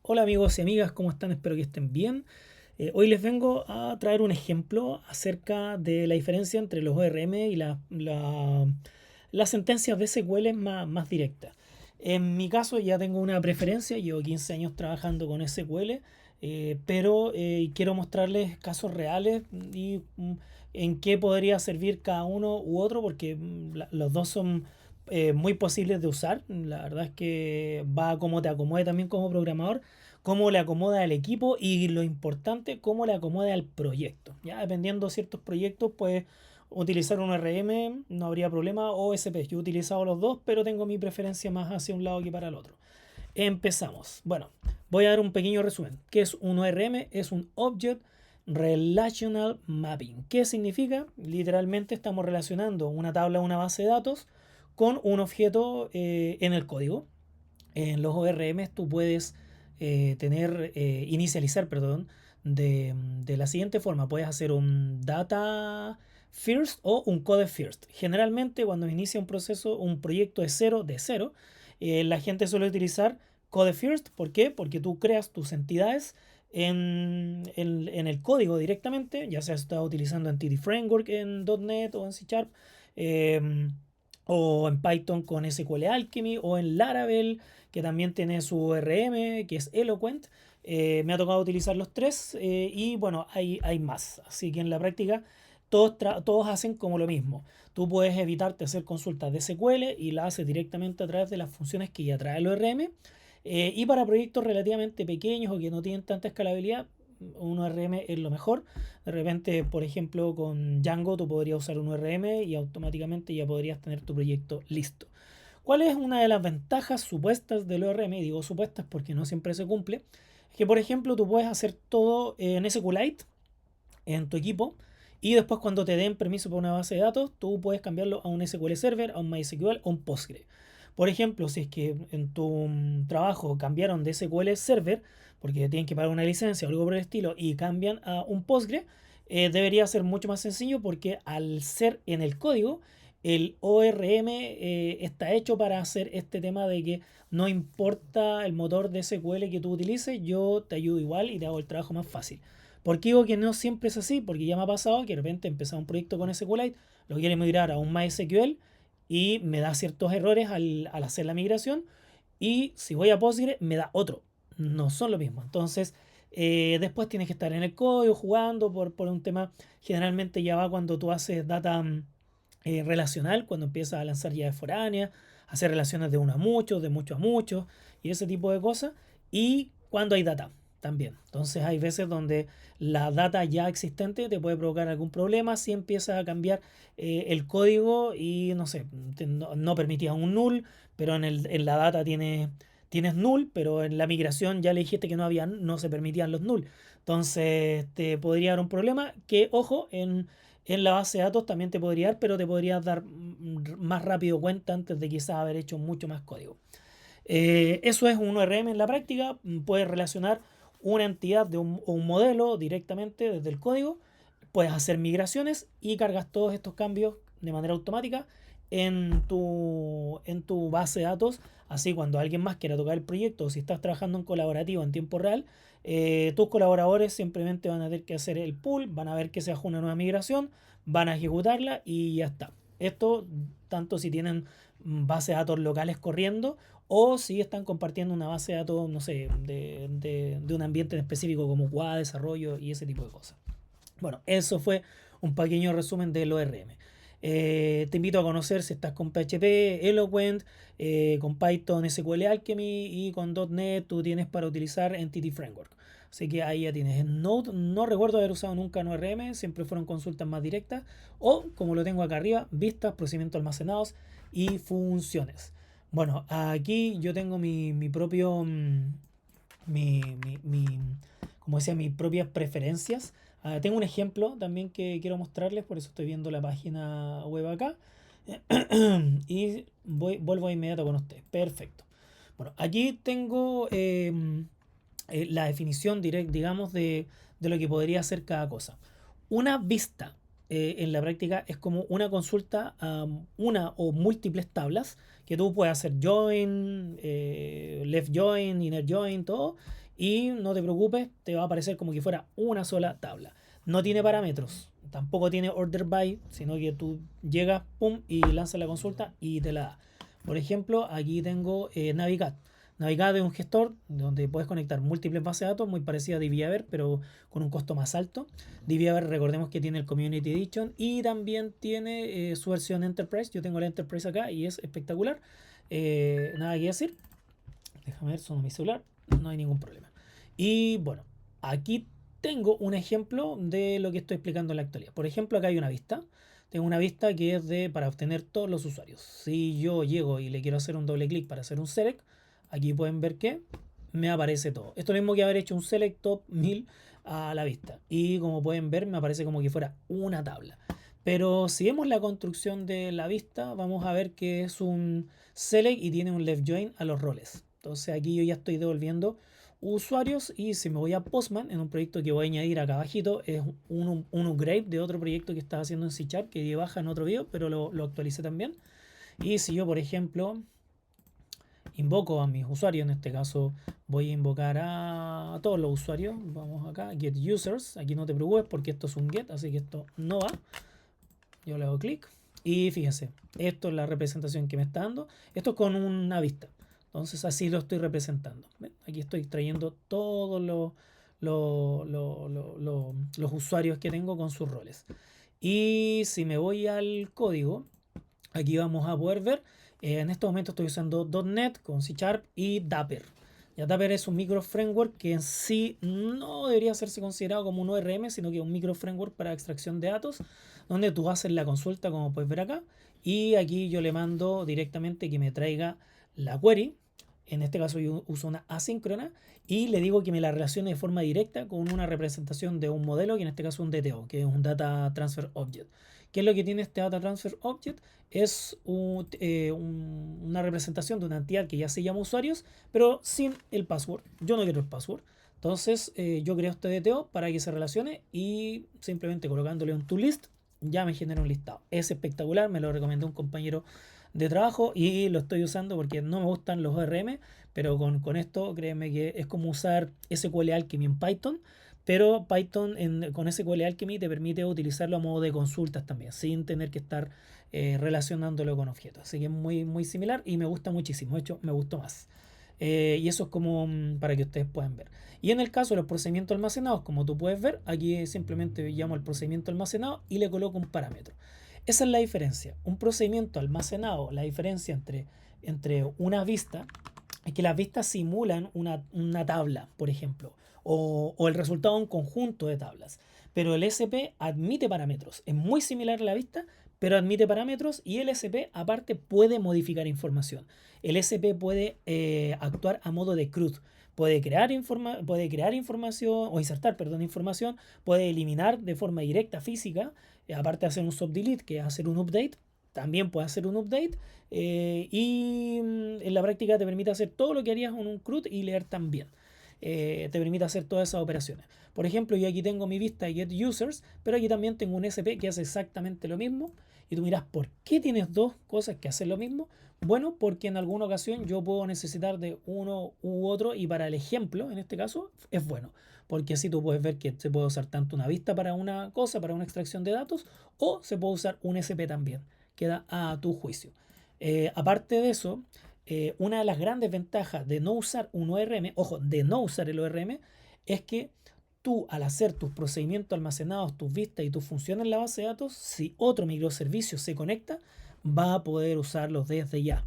Hola amigos y amigas, ¿cómo están? Espero que estén bien. Hoy les vengo a traer un ejemplo acerca de la diferencia entre los ORM y las sentencias de SQL más directas. En mi caso ya tengo una preferencia, llevo 15 años trabajando con SQL, pero quiero mostrarles casos reales y en qué podría servir cada uno u otro, porque los dos son muy posibles de usar. La verdad es que va a cómo te acomode también como programador, cómo le acomoda al equipo y lo importante, cómo le acomoda al proyecto. Ya dependiendo de ciertos proyectos, pues utilizar un RM no habría problema, o SP. Yo he utilizado los dos, pero tengo mi preferencia más hacia un lado que para el otro. Empezamos. Bueno, voy a dar un pequeño resumen. ¿Qué es un ORM? Es un Object Relational Mapping. ¿Qué significa? Literalmente estamos relacionando una tabla, una base de datos con un objeto en el código. En los ORMs tú puedes inicializar, perdón, de la siguiente forma. Puedes hacer un data first o un code first. Generalmente cuando inicia un proceso, un proyecto de cero, la gente suele utilizar code first. ¿Por qué? Porque tú creas tus entidades en el código directamente, ya sea estás utilizando Entity Framework en .NET o en C Sharp, eh, o en Python con SQL Alchemy, o en Laravel, que también tiene su RM, que es Eloquent. Me ha tocado utilizar los tres, y bueno, hay más. Así que en la práctica todos hacen como lo mismo. Tú puedes evitarte hacer consultas de SQL y la haces directamente a través de las funciones que ya trae el ORM. Y para proyectos relativamente pequeños o que no tienen tanta escalabilidad, un ORM es lo mejor. De repente, por ejemplo, con Django tú podrías usar un ORM y automáticamente ya podrías tener tu proyecto listo. ¿Cuál es una de las ventajas supuestas del ORM? Y digo supuestas porque no siempre se cumple. Es que, por ejemplo, tú puedes hacer todo en SQLite en tu equipo, y después cuando te den permiso para una base de datos, tú puedes cambiarlo a un SQL Server, a un MySQL o un Postgre. Por ejemplo, si es que en tu trabajo cambiaron de SQL Server, porque tienen que pagar una licencia o algo por el estilo, y cambian a un Postgre, debería ser mucho más sencillo, porque al ser en el código, el ORM está hecho para hacer este tema de que no importa el motor de SQL que tú utilices, yo te ayudo igual y te hago el trabajo más fácil. ¿Por qué digo que no siempre es así? Porque ya me ha pasado que de repente empezaba un proyecto con SQLite, lo quiere migrar a un MySQL y me da ciertos errores al hacer la migración. Y si voy a Postgre, me da otro. No son lo mismo. Entonces, después tienes que estar en el código jugando por un tema. Generalmente ya va cuando tú haces data relacional, cuando empiezas a lanzar llaves foráneas, hacer relaciones de uno a muchos, de muchos a muchos y ese tipo de cosas. Y cuando hay data también. Entonces hay veces donde la data ya existente te puede provocar algún problema si empiezas a cambiar el código y no sé, no permitía un null, pero en la data tienes null, pero en la migración ya le dijiste que no se permitían los null. Entonces te podría dar un problema que, ojo, en la base de datos también te podría dar, pero te podría dar más rápido cuenta antes de quizás haber hecho mucho más código. Eso es un ORM en la práctica. Puedes relacionar una entidad o un modelo directamente desde el código. Puedes hacer migraciones y cargas todos estos cambios de manera automática en tu base de datos. Así cuando alguien más quiera tocar el proyecto, o si estás trabajando en colaborativo en tiempo real, tus colaboradores simplemente van a tener que hacer el pull, van a ver que se hace una nueva migración, van a ejecutarla y ya está. Esto tanto si tienen bases de datos locales corriendo, o si están compartiendo una base de datos, no sé, de un ambiente en específico como QA, desarrollo y ese tipo de cosas. Bueno, eso fue un pequeño resumen del ORM. Te invito a conocer si estás con PHP, Eloquent, con Python, SQL Alchemy, y con .NET tú tienes para utilizar Entity Framework. Así que ahí ya tienes. En Node no recuerdo haber usado nunca en ORM, siempre fueron consultas más directas. O, como lo tengo acá arriba, vistas, procedimientos almacenados y funciones. Bueno, aquí yo tengo mi propio, como decía, mis propias preferencias. Tengo un ejemplo también que quiero mostrarles, por eso estoy viendo la página web acá. Y vuelvo de inmediato con ustedes. Perfecto. Bueno, aquí tengo la definición directa, digamos, de lo que podría ser cada cosa. Una vista en la práctica es como una consulta a una o múltiples tablas que tú puedes hacer join, left join, inner join, todo. Y no te preocupes, te va a aparecer como que fuera una sola tabla. No tiene parámetros, tampoco tiene order by, sino que tú llegas, pum, y lanzas la consulta y te la da. Por ejemplo, aquí tengo Navigat. Navigat es un gestor donde puedes conectar múltiples bases de datos, muy parecido a DBAver, pero con un costo más alto. DBAver, recordemos que tiene el Community Edition y también tiene su versión Enterprise. Yo tengo la Enterprise acá y es espectacular. Nada que decir. Déjame ver, suena mi celular. No hay ningún problema. Y bueno, aquí tengo un ejemplo de lo que estoy explicando en la actualidad. Por ejemplo, acá hay una vista. Tengo una vista que es de para obtener todos los usuarios. Si yo llego y le quiero hacer un doble clic para hacer un select, aquí pueden ver que me aparece todo. Esto es lo mismo que haber hecho un select top 1000 a la vista. Y como pueden ver, me aparece como que fuera una tabla. Pero si vemos la construcción de la vista, vamos a ver que es un select y tiene un left join a los roles. Entonces aquí yo ya estoy devolviendo usuarios y si me voy a Postman, en un proyecto que voy a añadir acá abajito, es un upgrade de otro proyecto que estaba haciendo en C Sharp que di baja en otro video, pero lo actualicé también. Y si yo, por ejemplo, invoco a mis usuarios, en este caso voy a invocar a todos los usuarios, vamos acá, get users, aquí no te preocupes porque esto es un get, así que esto no va. Yo le hago clic y fíjense, esto es la representación que me está dando. Esto es con una vista. Entonces así lo estoy representando. ¿Ven? Aquí estoy trayendo todos los usuarios que tengo con sus roles. Y si me voy al código, aquí vamos a poder ver, en este momento estoy usando .NET con C Sharp y Dapper. Ya Dapper es un micro framework que en sí no debería serse considerado como un ORM, sino que es un micro framework para extracción de datos, donde tú haces la consulta, como puedes ver acá, y aquí yo le mando directamente que me traiga la query. En este caso yo uso una asíncrona y le digo que me la relacione de forma directa con una representación de un modelo, que en este caso es un DTO, que es un Data Transfer Object. ¿Qué es lo que tiene este Data Transfer Object? Es una representación de una entidad que ya se llama usuarios, pero sin el password. Yo no quiero el password. Entonces yo creo este DTO para que se relacione y simplemente colocándole un toList ya me genera un listado. Es espectacular, me lo recomendó un compañero de trabajo y lo estoy usando porque no me gustan los ORM, pero con esto créeme que es como usar SQL Alchemy en Python, pero Python con SQL Alchemy te permite utilizarlo a modo de consultas también, sin tener que estar relacionándolo con objetos. Así que es muy, muy similar y me gusta muchísimo. De hecho, me gustó más. Y eso es como para que ustedes puedan ver. Y en el caso de los procedimientos almacenados, como tú puedes ver, aquí simplemente llamo al procedimiento almacenado y le coloco un parámetro. Esa es la diferencia. Un procedimiento almacenado, la diferencia entre una vista es que las vistas simulan una tabla, por ejemplo, o el resultado de un conjunto de tablas. Pero el SP admite parámetros. Es muy similar a la vista, pero admite parámetros y el SP aparte puede modificar información. El SP puede actuar a modo de CRUD. Puede crear información o insertar, perdón, información. Puede eliminar de forma directa física. Aparte de hacer un subdelete, que es hacer un update. También puede hacer un update. Y en la práctica te permite hacer todo lo que harías con un CRUD y leer también. Te permite hacer todas esas operaciones. Por ejemplo, yo aquí tengo mi vista Get Users, pero aquí también tengo un SP que hace exactamente lo mismo. Y tú miras, ¿por qué tienes dos cosas que hacen lo mismo? Bueno, porque en alguna ocasión yo puedo necesitar de uno u otro y para el ejemplo, en este caso, es bueno. Porque así tú puedes ver que se puede usar tanto una vista para una cosa, para una extracción de datos, o se puede usar un SP también. Queda a tu juicio. Aparte de eso, una de las grandes ventajas de no usar un ORM, ojo, de no usar el ORM, es que tú al hacer tus procedimientos almacenados, tus vistas y tus funciones en la base de datos, si otro microservicio se conecta, va a poder usarlos desde ya,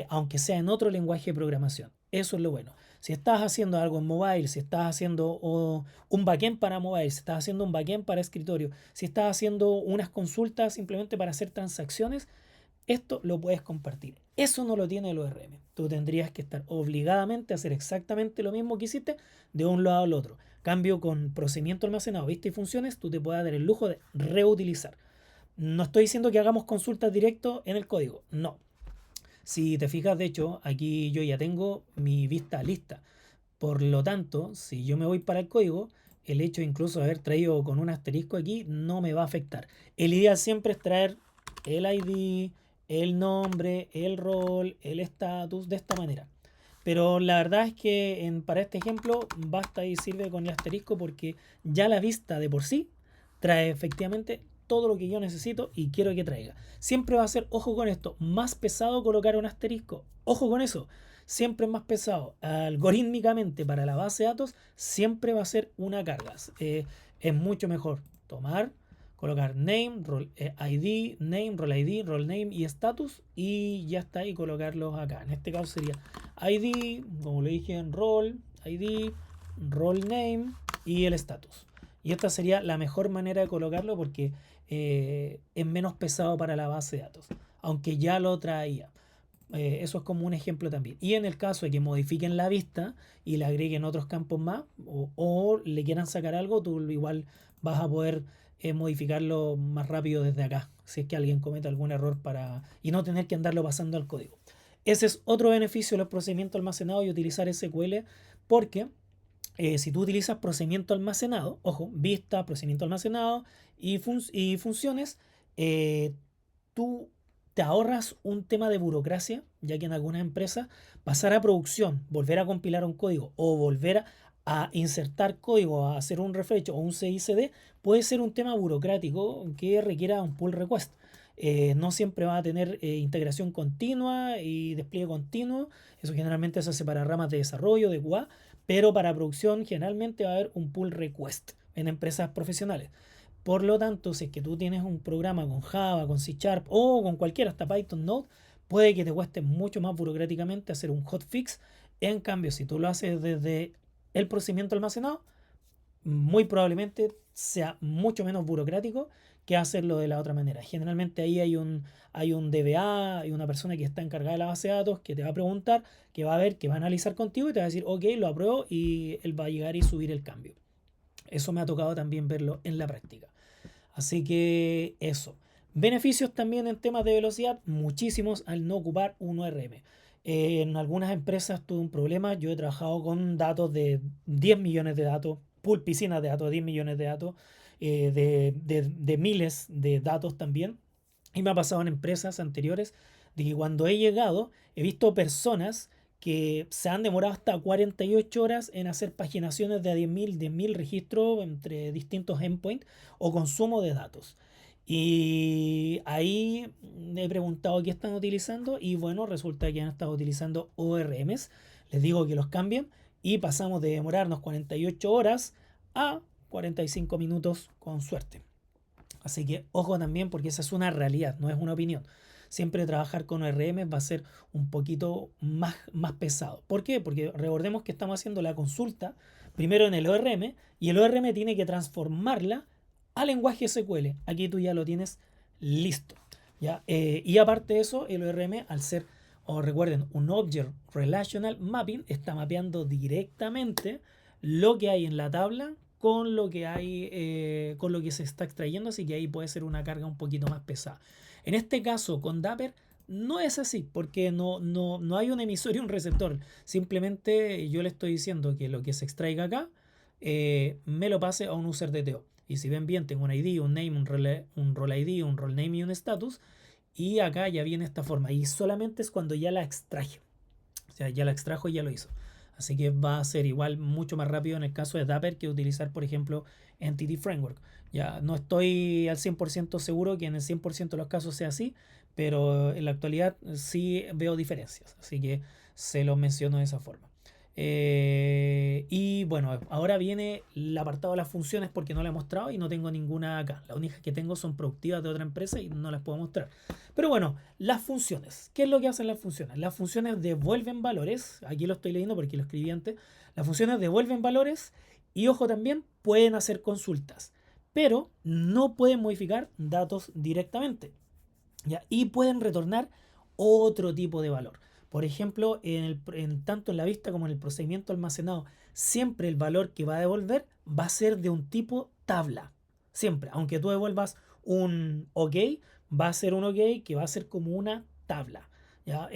aunque sea en otro lenguaje de programación. Eso es lo bueno. Si estás haciendo algo en mobile, si estás haciendo un backend para mobile, si estás haciendo un backend para escritorio, si estás haciendo unas consultas simplemente para hacer transacciones, esto lo puedes compartir. Eso no lo tiene el ORM. Tú tendrías que estar obligadamente a hacer exactamente lo mismo que hiciste de un lado al otro. Cambio con procedimiento almacenado, vista y funciones, tú te puedes dar el lujo de reutilizar. No estoy diciendo que hagamos consultas directo en el código, no. Si te fijas, de hecho, aquí yo ya tengo mi vista lista. Por lo tanto, si yo me voy para el código, el hecho incluso de haber traído con un asterisco aquí no me va a afectar. El ideal siempre es traer el ID, el nombre, el rol, el estatus de esta manera. Pero la verdad es que para este ejemplo basta y sirve con el asterisco porque ya la vista de por sí trae efectivamente todo lo que yo necesito y quiero que traiga. Siempre va a ser, ojo con esto, más pesado colocar un asterisco. Ojo con eso. Siempre es más pesado. Algorítmicamente para la base de datos siempre va a ser una carga. Es mucho mejor tomar, colocar name, role ID, y status y ya está, y colocarlos acá. En este caso sería ID, como le dije, en role, ID, role name y el status. Y esta sería la mejor manera de colocarlo porque es menos pesado para la base de datos, aunque ya lo traía. Eso es como un ejemplo también. Y en el caso de que modifiquen la vista y le agreguen otros campos más o le quieran sacar algo, tú igual vas a poder modificarlo más rápido desde acá, si es que alguien comete algún error y no tener que andarlo pasando al código. Ese es otro beneficio de los procedimientos almacenados y utilizar SQL porque si tú utilizas procedimiento almacenado, ojo, vista, procedimiento almacenado y funciones, eh, tú te ahorras un tema de burocracia, ya que en algunas empresas pasar a producción, volver a compilar un código o volver a insertar código, a hacer un refresh o un CICD, puede ser un tema burocrático que requiera un pull request. No siempre va a tener integración continua y despliegue continuo. Eso generalmente se hace para ramas de desarrollo, de QA, pero para producción generalmente va a haber un pull request en empresas profesionales. Por lo tanto, si es que tú tienes un programa con Java, con C Sharp o con cualquiera, hasta Python Node, puede que te cueste mucho más burocráticamente hacer un hotfix. En cambio, si tú lo haces desde el procedimiento almacenado, muy probablemente sea mucho menos burocrático que hacerlo de la otra manera. Generalmente ahí hay un DBA, hay una persona que está encargada de la base de datos que te va a preguntar, que va a ver, que va a analizar contigo y te va a decir, ok, lo apruebo y él va a llegar y subir el cambio. Eso me ha tocado también verlo en la práctica. Así que eso. Beneficios también en temas de velocidad, muchísimos al no ocupar un ORM. En algunas empresas tuve un problema. Yo he trabajado con datos de 10 millones de datos, pool piscinas de datos de 10 millones de datos, de miles de datos también. Y me ha pasado en empresas anteriores de que cuando he llegado he visto personas que se han demorado hasta 48 horas en hacer paginaciones de 10.000 registros entre distintos endpoints o consumo de datos. Y ahí he preguntado qué están utilizando y bueno, resulta que han estado utilizando ORMs. Les digo que los cambien y pasamos de demorarnos 48 horas a 45 minutos con suerte. Así que ojo también porque esa es una realidad, no es una opinión. Siempre trabajar con ORM va a ser un poquito más pesado. ¿Por qué? Porque recordemos que estamos haciendo la consulta primero en el ORM y el ORM tiene que transformarla a lenguaje SQL. Aquí tú ya lo tienes listo. ¿Ya? Y aparte de eso, el ORM al ser, o recuerden, un Object Relational Mapping, está mapeando directamente lo que hay en la tabla con lo que hay, con lo que se está extrayendo, así que ahí puede ser una carga un poquito más pesada. En este caso, con Dapper no es así, porque no hay un emisor y un receptor. Simplemente yo le estoy diciendo que lo que se extraiga acá me lo pase a un user DTO. Y si ven bien, tengo un ID, un name, un role ID, un role name y un status. Y acá ya viene esta forma. Y solamente es cuando ya la extraje. O sea, ya la extrajo y ya lo hizo. Así que va a ser igual mucho más rápido en el caso de Dapper que utilizar, por ejemplo, Entity Framework. Ya no estoy al 100% seguro que en el 100% de los casos sea así, pero en la actualidad sí veo diferencias. Así que se lo menciono de esa forma. Y bueno, ahora viene el apartado de las funciones porque no la he mostrado y no tengo ninguna acá. Las únicas que tengo son productivas de otra empresa y no las puedo mostrar. Pero bueno, las funciones. ¿Qué es lo que hacen las funciones? Las funciones devuelven valores. Aquí lo estoy leyendo porque lo escribí antes. Las funciones devuelven valores y ojo también, pueden hacer consultas. Pero no pueden modificar datos directamente. ¿Ya? Y pueden retornar otro tipo de valor. Por ejemplo, tanto en la vista como en el procedimiento almacenado, siempre el valor que va a devolver va a ser de un tipo tabla. Siempre, aunque tú devuelvas un OK, va a ser un OK que va a ser como una tabla. ¿Ya?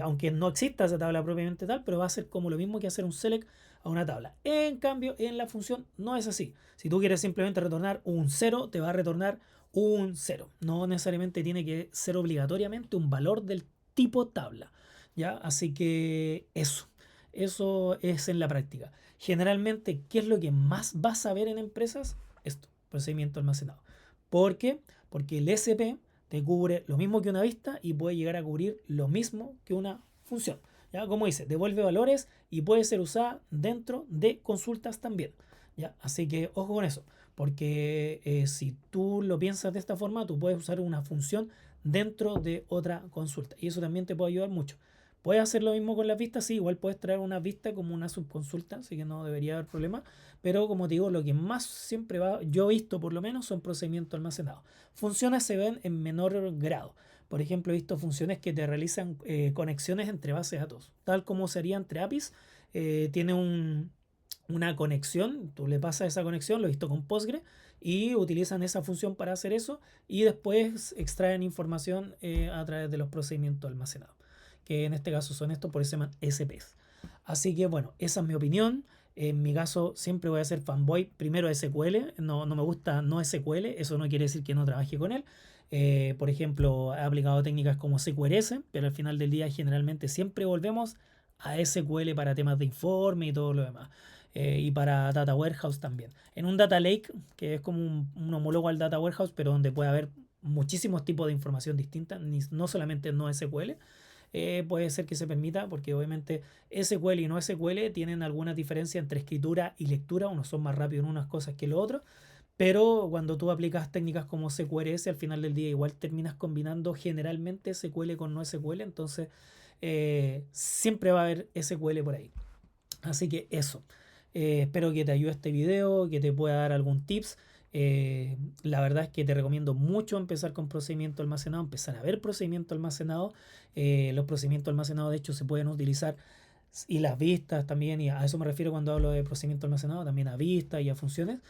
Aunque no exista esa tabla propiamente tal, pero va a ser como lo mismo que hacer un select a una tabla. En cambio, en la función no es así. Si tú quieres simplemente retornar un 0, te va a retornar un 0. No necesariamente tiene que ser obligatoriamente un valor del tipo tabla. ¿Ya? Así que eso es en la práctica. Generalmente, ¿qué es lo que más vas a ver en empresas? Esto, procedimiento almacenado. ¿Por qué? Porque el SP te cubre lo mismo que una vista y puede llegar a cubrir lo mismo que una función. ¿Ya? Como dice, devuelve valores y puede ser usada dentro de consultas también. ¿Ya? Así que ojo con eso, porque si tú lo piensas de esta forma, tú puedes usar una función dentro de otra consulta y eso también te puede ayudar mucho. Puedes hacer lo mismo con las vistas, sí, igual puedes traer una vista como una subconsulta, así que no debería haber problema, pero como te digo, lo que más siempre va, yo he visto por lo menos, son procedimientos almacenados. Funciones se ven en menor grado. Por ejemplo, he visto funciones que te realizan conexiones entre bases de datos, tal como sería entre APIs. Tiene una conexión, tú le pasas esa conexión, lo he visto con Postgre, y utilizan esa función para hacer eso y después extraen información a través de los procedimientos almacenados, que en este caso son estos, por eso se llaman SPs. Así que bueno, esa es mi opinión. En mi caso siempre voy a ser fanboy primero de SQL, no me gusta no SQL, eso no quiere decir que no trabaje con él. Por ejemplo, he aplicado técnicas como CQRS, pero al final del día generalmente siempre volvemos a SQL para temas de informe y todo lo demás. Y para Data Warehouse también. En un Data Lake, que es como un homólogo al Data Warehouse, pero donde puede haber muchísimos tipos de información distinta, no solamente no SQL, puede ser que se permita, porque obviamente SQL y no SQL tienen alguna diferencia entre escritura y lectura, unos son más rápidos en unas cosas que lo otro, pero cuando tú aplicas técnicas como CQRS, al final del día igual terminas combinando generalmente SQL con no SQL, entonces siempre va a haber SQL por ahí. Así que eso. Espero que te ayude este video, que te pueda dar algún tips. La verdad es que te recomiendo mucho empezar con procedimiento almacenado, empezar a ver procedimiento almacenado. Los procedimientos almacenados de hecho se pueden utilizar y las vistas también, y a eso me refiero cuando hablo de procedimiento almacenado, también a vistas y a funciones.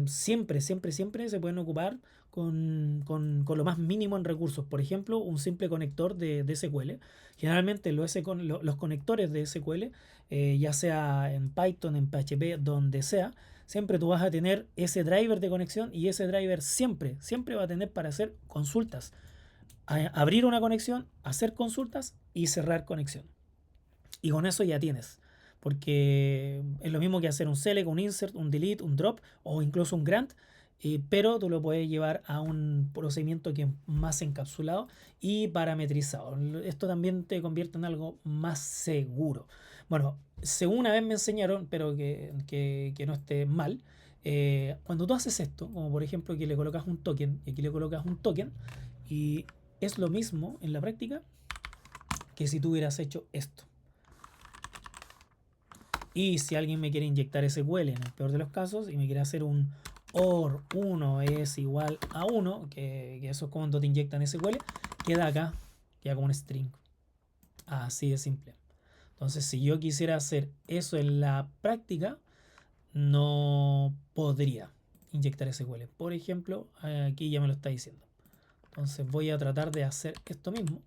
Siempre se pueden ocupar con lo más mínimo en recursos. Por ejemplo, un simple conector de SQL. Generalmente los conectores de SQL, ya sea en Python, en PHP, donde sea, siempre tú vas a tener ese driver de conexión y ese driver siempre va a tener para hacer consultas. Abrir una conexión, hacer consultas y cerrar conexión. Y con eso ya tienes. Porque es lo mismo que hacer un select, un insert, un delete, un drop o incluso un grant. Pero tú lo puedes llevar a un procedimiento que es más encapsulado y parametrizado. Esto también te convierte en algo más seguro. Bueno, según una vez me enseñaron, pero que no esté mal, cuando tú haces esto, como por ejemplo que le colocas un token y aquí le colocas un token, y es lo mismo en la práctica que si tú hubieras hecho esto. Y si alguien me quiere inyectar SQL en el peor de los casos y me quiere hacer un OR 1 es igual a 1, que eso es cuando te inyectan SQL, queda acá, queda como un string. Así de simple. Entonces, si yo quisiera hacer eso en la práctica, no podría inyectar SQL. Por ejemplo, aquí ya me lo está diciendo. Entonces voy a tratar de hacer esto mismo.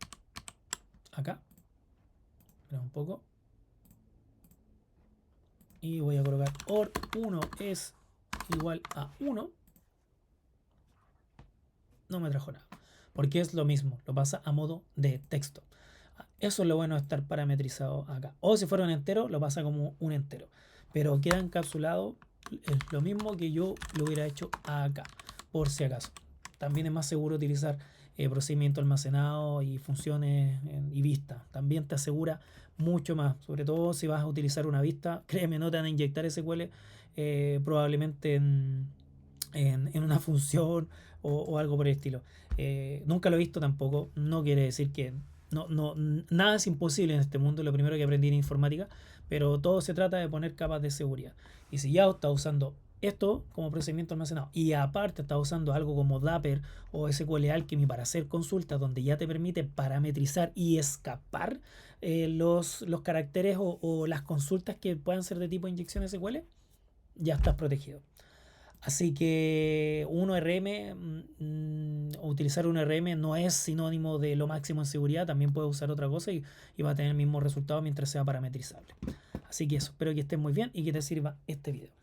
Acá. Espera un poco. Y voy a colocar OR 1 es igual a 1. No me trajo nada. Porque es lo mismo, lo pasa a modo de texto. Eso es lo bueno de estar parametrizado acá. O si fuera un entero, lo pasa como un entero. Pero queda encapsulado, es lo mismo que yo lo hubiera hecho acá, por si acaso. También es más seguro utilizar procedimiento almacenado y funciones y vista. También te asegura mucho más. Sobre todo si vas a utilizar una vista, créeme, no te van a inyectar SQL probablemente en una función o algo por el estilo. Nunca lo he visto tampoco, no quiere decir que nada es imposible en este mundo, lo primero que aprendí en informática, pero todo se trata de poner capas de seguridad. Y si ya estás usando esto como procedimiento almacenado y aparte estás usando algo como Dapper o SQL Alchemy para hacer consultas donde ya te permite parametrizar y escapar los caracteres o las consultas que puedan ser de tipo inyección SQL, ya estás protegido. Así que un ORM, utilizar un ORM no es sinónimo de lo máximo en seguridad, también puede usar otra cosa y va a tener el mismo resultado mientras sea parametrizable. Así que eso, espero que estés muy bien y que te sirva este video.